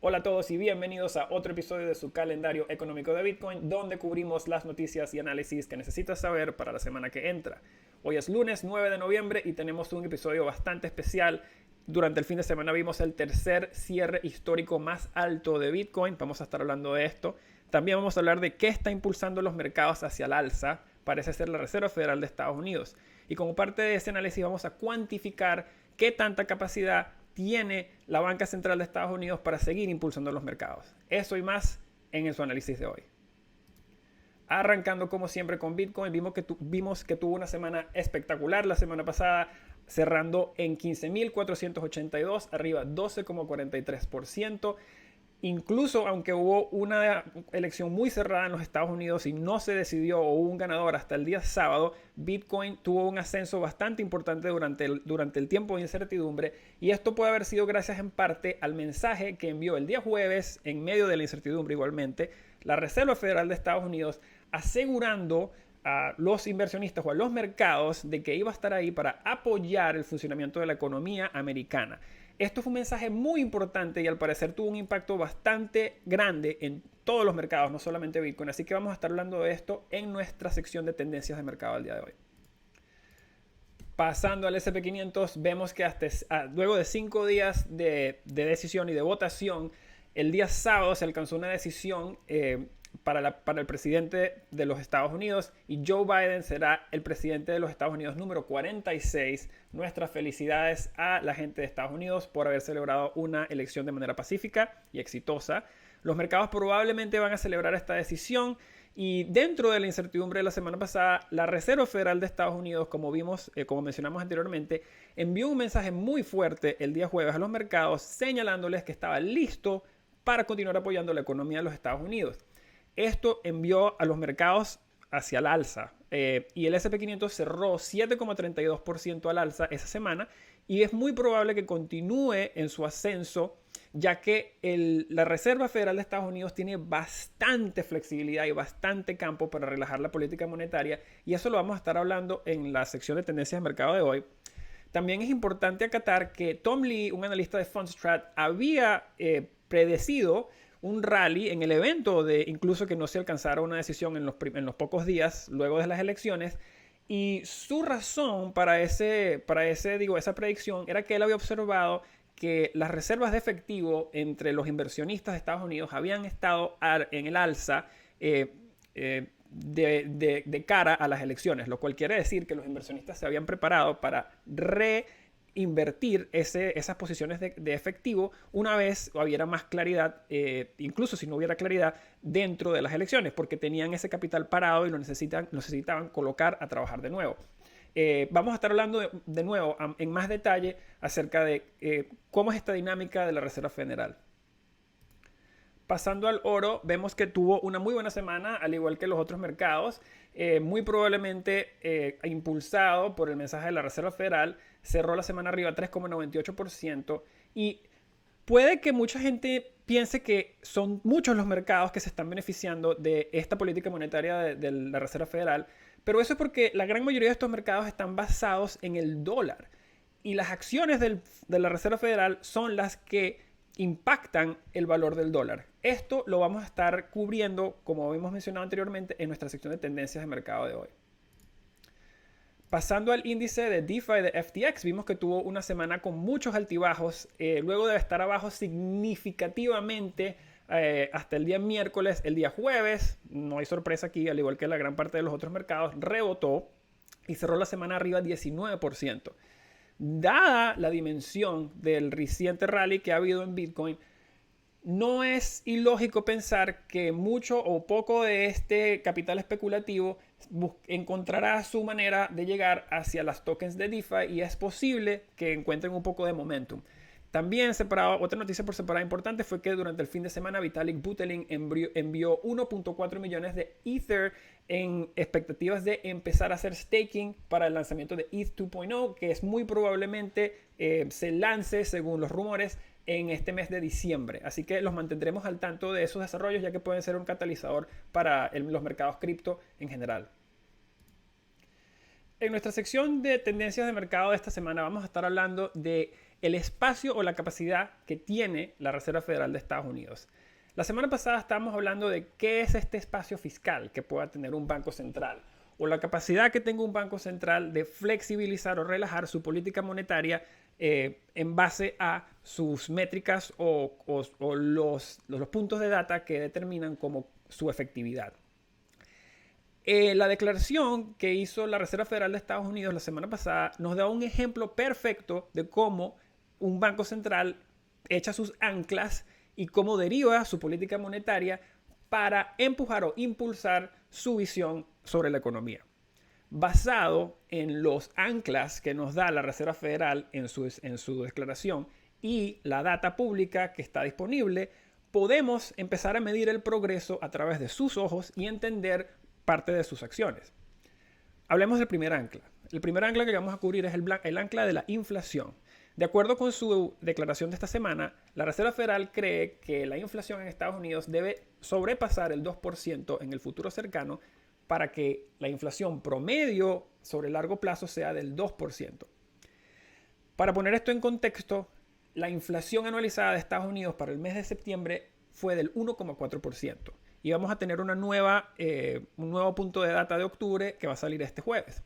Hola a todos y bienvenidos a otro episodio de su calendario económico de Bitcoin, donde cubrimos las noticias y análisis que necesitas saber para la semana que entra. Hoy es lunes 9 de noviembre y tenemos un episodio bastante especial. Durante el fin de semana vimos el tercer cierre histórico más alto de Bitcoin. Vamos a estar hablando de esto. También vamos a hablar de qué está impulsando los mercados hacia el alza. Parece ser la Reserva Federal de Estados Unidos. Y como parte de este análisis vamos a cuantificar qué tanta capacidad tiene la banca central de Estados Unidos para seguir impulsando los mercados. Eso y más en su análisis de hoy. Arrancando como siempre con Bitcoin, vimos que tuvo una semana espectacular la semana pasada, cerrando en 15.482, arriba 12,43%. Incluso aunque hubo una elección muy cerrada en los Estados Unidos y no se decidió o hubo un ganador hasta el día sábado, Bitcoin tuvo un ascenso bastante importante durante el tiempo de incertidumbre, y esto puede haber sido gracias en parte al mensaje que envió el día jueves, en medio de la incertidumbre igualmente, la Reserva Federal de Estados Unidos, asegurando a los inversionistas o a los mercados de que iba a estar ahí para apoyar el funcionamiento de la economía americana. Esto fue un mensaje muy importante y al parecer tuvo un impacto bastante grande en todos los mercados, no solamente Bitcoin. Así que vamos a estar hablando de esto en nuestra sección de tendencias de mercado al día de hoy. Pasando al S&P 500, vemos que luego de 5 días de decisión y de votación, el día sábado se alcanzó una decisión para el presidente de los Estados Unidos, y Joe Biden será el presidente de los Estados Unidos número 46. Nuestras felicidades a la gente de Estados Unidos por haber celebrado una elección de manera pacífica y exitosa. Los mercados probablemente van a celebrar esta decisión, y dentro de la incertidumbre de la semana pasada, la Reserva Federal de Estados Unidos, como mencionamos anteriormente, envió un mensaje muy fuerte el día jueves a los mercados, señalándoles que estaba listo para continuar apoyando la economía de los Estados Unidos. Esto envió a los mercados hacia el alza, y el S&P 500 cerró 7,32% al alza esa semana, y es muy probable que continúe en su ascenso, ya que la Reserva Federal de Estados Unidos tiene bastante flexibilidad y bastante campo para relajar la política monetaria, y eso lo vamos a estar hablando en la sección de tendencias de mercado de hoy. También es importante acatar que Tom Lee, un analista de Fundstrat, había predecido un rally en el evento de incluso que no se alcanzara una decisión en los pocos días luego de las elecciones, y su razón para esa predicción era que él había observado que las reservas de efectivo entre los inversionistas de Estados Unidos habían estado en el alza de cara a las elecciones, lo cual quiere decir que los inversionistas se habían preparado para reinvertir esas posiciones de efectivo una vez hubiera más claridad, incluso si no hubiera claridad dentro de las elecciones, porque tenían ese capital parado y lo necesitaban colocar a trabajar de nuevo. Vamos a estar hablando de nuevo en más detalle acerca de cómo es esta dinámica de la Reserva Federal. Pasando al oro, vemos que tuvo una muy buena semana, al igual que los otros mercados, muy probablemente impulsado por el mensaje de la Reserva Federal. Cerró la semana arriba 3,98%, y puede que mucha gente piense que son muchos los mercados que se están beneficiando de esta política monetaria de la Reserva Federal, pero eso es porque la gran mayoría de estos mercados están basados en el dólar, y las acciones de la Reserva Federal son las que impactan el valor del dólar. Esto lo vamos a estar cubriendo, como hemos mencionado anteriormente, en nuestra sección de tendencias de mercado de hoy. Pasando al índice de DeFi de FTX, vimos que tuvo una semana con muchos altibajos, luego de estar abajo significativamente hasta el día miércoles. El día jueves, no hay sorpresa aquí, al igual que la gran parte de los otros mercados, rebotó y cerró la semana arriba 19%. Dada la dimensión del reciente rally que ha habido en Bitcoin, no es ilógico pensar que mucho o poco de este capital especulativo encontrará su manera de llegar hacia las tokens de DeFi, y es posible que encuentren un poco de momentum. También otra noticia por separado importante fue que durante el fin de semana Vitalik Buterin envió 1.4 millones de Ether en expectativas de empezar a hacer staking para el lanzamiento de ETH 2.0, que es muy probablemente se lance, según los rumores, en este mes de diciembre. Así que los mantendremos al tanto de esos desarrollos, ya que pueden ser un catalizador para los mercados cripto en general. En nuestra sección de tendencias de mercado de esta semana vamos a estar hablando de el espacio o la capacidad que tiene la Reserva Federal de Estados Unidos. La semana pasada estábamos hablando de qué es este espacio fiscal que pueda tener un banco central o la capacidad que tenga un banco central de flexibilizar o relajar su política monetaria en base a sus métricas o los puntos de data que determinan como su efectividad. La declaración que hizo la Reserva Federal de Estados Unidos la semana pasada nos da un ejemplo perfecto de cómo un banco central echa sus anclas y cómo deriva su política monetaria para empujar o impulsar su visión sobre la economía. Basado en los anclas que nos da la Reserva Federal en su declaración y la data pública que está disponible, podemos empezar a medir el progreso a través de sus ojos y entender parte de sus acciones. Hablemos del primer ancla. El primer ancla que vamos a cubrir es el ancla de la inflación. De acuerdo con su declaración de esta semana, la Reserva Federal cree que la inflación en Estados Unidos debe sobrepasar el 2% en el futuro cercano para que la inflación promedio sobre largo plazo sea del 2%. Para poner esto en contexto, la inflación anualizada de Estados Unidos para el mes de septiembre fue del 1,4%. Y vamos a tener un nuevo punto de data de octubre que va a salir este jueves.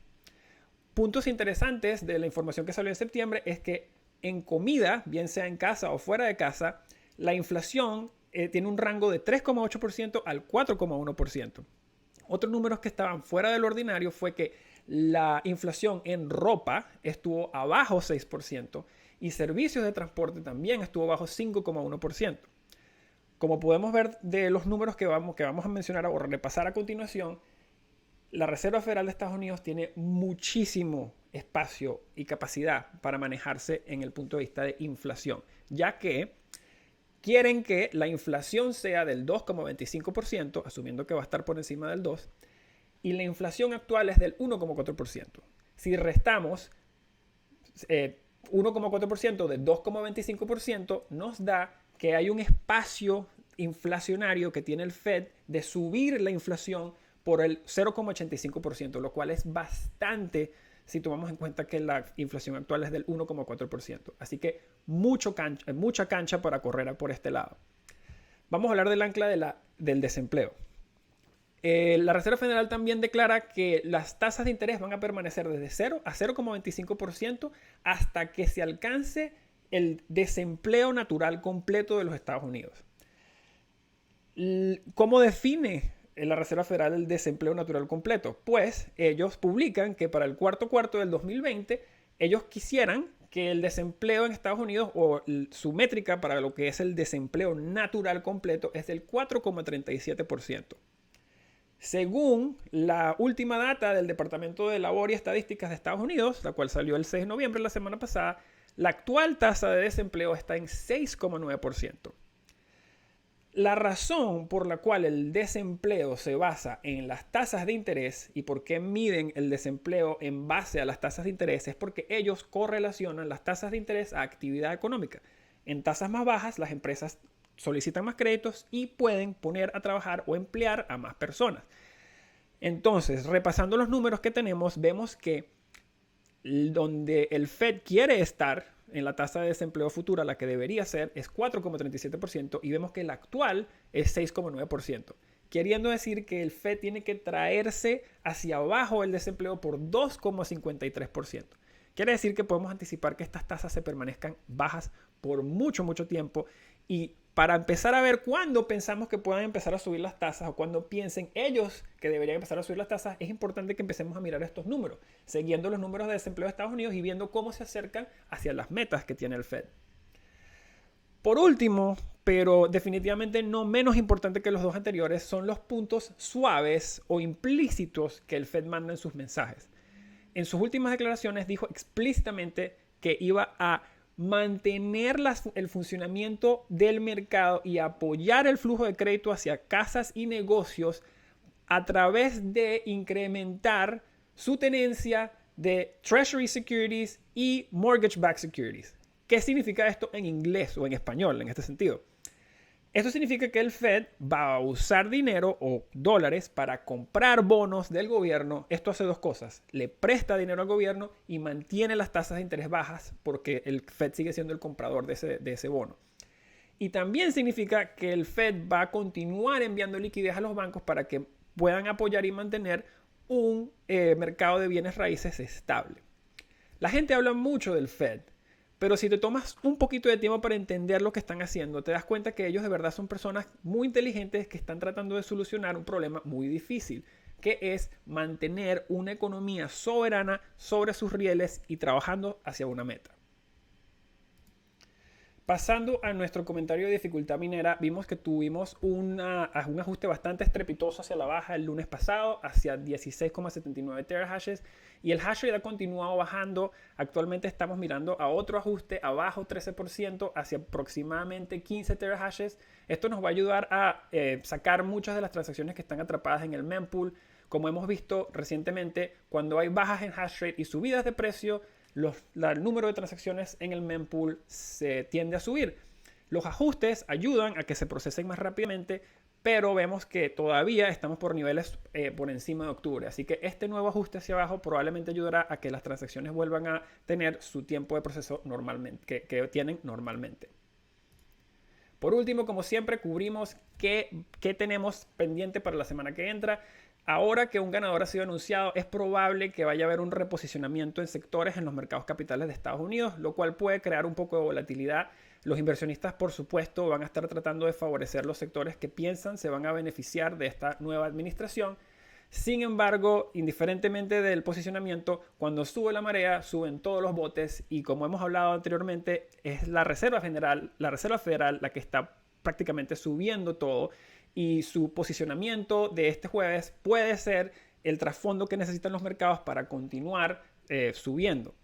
Puntos interesantes de la información que salió en septiembre es que en comida, bien sea en casa o fuera de casa, la inflación tiene un rango de 3,8% al 4,1%. Otros números que estaban fuera del ordinario fue que la inflación en ropa estuvo abajo 6% y servicios de transporte también estuvo bajo 5,1%. Como podemos ver de los números que vamos a mencionar o repasar a continuación, la Reserva Federal de Estados Unidos tiene muchísimo espacio y capacidad para manejarse en el punto de vista de inflación, ya que quieren que la inflación sea del 2,25%, asumiendo que va a estar por encima del 2%, y la inflación actual es del 1,4%. Si restamos 1,4% de 2,25%, nos da que hay un espacio inflacionario que tiene el Fed de subir la inflación por el 0,85%, lo cual es bastante si tomamos en cuenta que la inflación actual es del 1,4%. Así que mucha cancha para correr por este lado. Vamos a hablar del ancla del desempleo. La Reserva Federal también declara que las tasas de interés van a permanecer desde 0 a 0,25% hasta que se alcance el desempleo natural completo de los Estados Unidos. ¿Cómo define la Reserva Federal el desempleo natural completo? Pues ellos publican que para el cuarto del 2020 ellos quisieran que el desempleo en Estados Unidos o su métrica para lo que es el desempleo natural completo es del 4,37%. Según la última data del Departamento de Labor y Estadísticas de Estados Unidos, la cual salió el 6 de noviembre, la semana pasada, la actual tasa de desempleo está en 6,9%. La razón por la cual el desempleo se basa en las tasas de interés y por qué miden el desempleo en base a las tasas de interés es porque ellos correlacionan las tasas de interés a actividad económica. En tasas más bajas, las empresas solicitan más créditos y pueden poner a trabajar o emplear a más personas. Entonces, repasando los números que tenemos, vemos que donde el Fed quiere estar en la tasa de desempleo futura, la que debería ser, es 4,37% y vemos que la actual es 6,9%. Queriendo decir que el Fed tiene que traerse hacia abajo el desempleo por 2,53%. Quiere decir que podemos anticipar que estas tasas se permanezcan bajas por mucho tiempo. Y para empezar a ver cuándo pensamos que puedan empezar a subir las tasas o cuándo piensen ellos que deberían empezar a subir las tasas, es importante que empecemos a mirar estos números, siguiendo los números de desempleo de Estados Unidos y viendo cómo se acercan hacia las metas que tiene el Fed. Por último, pero definitivamente no menos importante que los dos anteriores, son los puntos suaves o implícitos que el Fed manda en sus mensajes. En sus últimas declaraciones dijo explícitamente que iba a mantener el funcionamiento del mercado y apoyar el flujo de crédito hacia casas y negocios a través de incrementar su tenencia de Treasury Securities y Mortgage-Backed Securities. ¿Qué significa esto en inglés o en español en este sentido? Esto significa que el Fed va a usar dinero o dólares para comprar bonos del gobierno. Esto hace dos cosas. Le presta dinero al gobierno y mantiene las tasas de interés bajas porque el Fed sigue siendo el comprador de ese bono. Y también significa que el Fed va a continuar enviando liquidez a los bancos para que puedan apoyar y mantener un mercado de bienes raíces estable. La gente habla mucho del Fed, pero si te tomas un poquito de tiempo para entender lo que están haciendo, te das cuenta que ellos de verdad son personas muy inteligentes que están tratando de solucionar un problema muy difícil, que es mantener una economía soberana sobre sus rieles y trabajando hacia una meta. Pasando a nuestro comentario de dificultad minera, vimos que tuvimos un ajuste bastante estrepitoso hacia la baja el lunes pasado, hacia 16,79 terahashes, y el hash rate ha continuado bajando. Actualmente estamos mirando a otro ajuste abajo 13% hacia aproximadamente 15 terahashes. Esto nos va a ayudar a sacar muchas de las transacciones que están atrapadas en el mempool. Como hemos visto recientemente, cuando hay bajas en hash rate y subidas de precio, el número de transacciones en el mempool se tiende a subir. Los ajustes ayudan a que se procesen más rápidamente, pero vemos que todavía estamos por niveles por encima de octubre. Así que este nuevo ajuste hacia abajo probablemente ayudará a que las transacciones vuelvan a tener su tiempo de proceso normalmente, que tienen normalmente. Por último, como siempre, cubrimos qué tenemos pendiente para la semana que entra. Ahora que un ganador ha sido anunciado, es probable que vaya a haber un reposicionamiento en sectores en los mercados capitales de Estados Unidos, lo cual puede crear un poco de volatilidad. Los inversionistas, por supuesto, van a estar tratando de favorecer los sectores que piensan se van a beneficiar de esta nueva administración. Sin embargo, indiferentemente del posicionamiento, cuando sube la marea, suben todos los botes y, como hemos hablado anteriormente, es la Reserva Federal la que está prácticamente subiendo todo. Y su posicionamiento de este jueves puede ser el trasfondo que necesitan los mercados para continuar subiendo.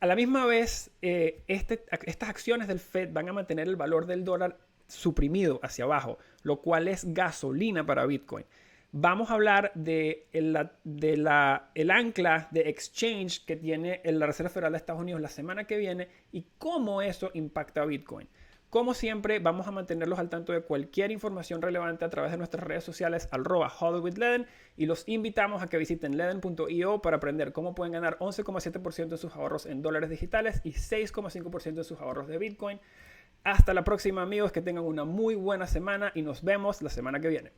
A la misma vez, estas acciones del Fed van a mantener el valor del dólar suprimido hacia abajo, lo cual es gasolina para Bitcoin. Vamos a hablar de el ancla de exchange que tiene la Reserva Federal de Estados Unidos la semana que viene y cómo eso impacta a Bitcoin. Como siempre, vamos a mantenerlos al tanto de cualquier información relevante a través de nuestras redes sociales @HODLwithLeden y los invitamos a que visiten leden.io para aprender cómo pueden ganar 11,7% en sus ahorros en dólares digitales y 6,5% en sus ahorros de Bitcoin. Hasta la próxima, amigos, que tengan una muy buena semana y nos vemos la semana que viene.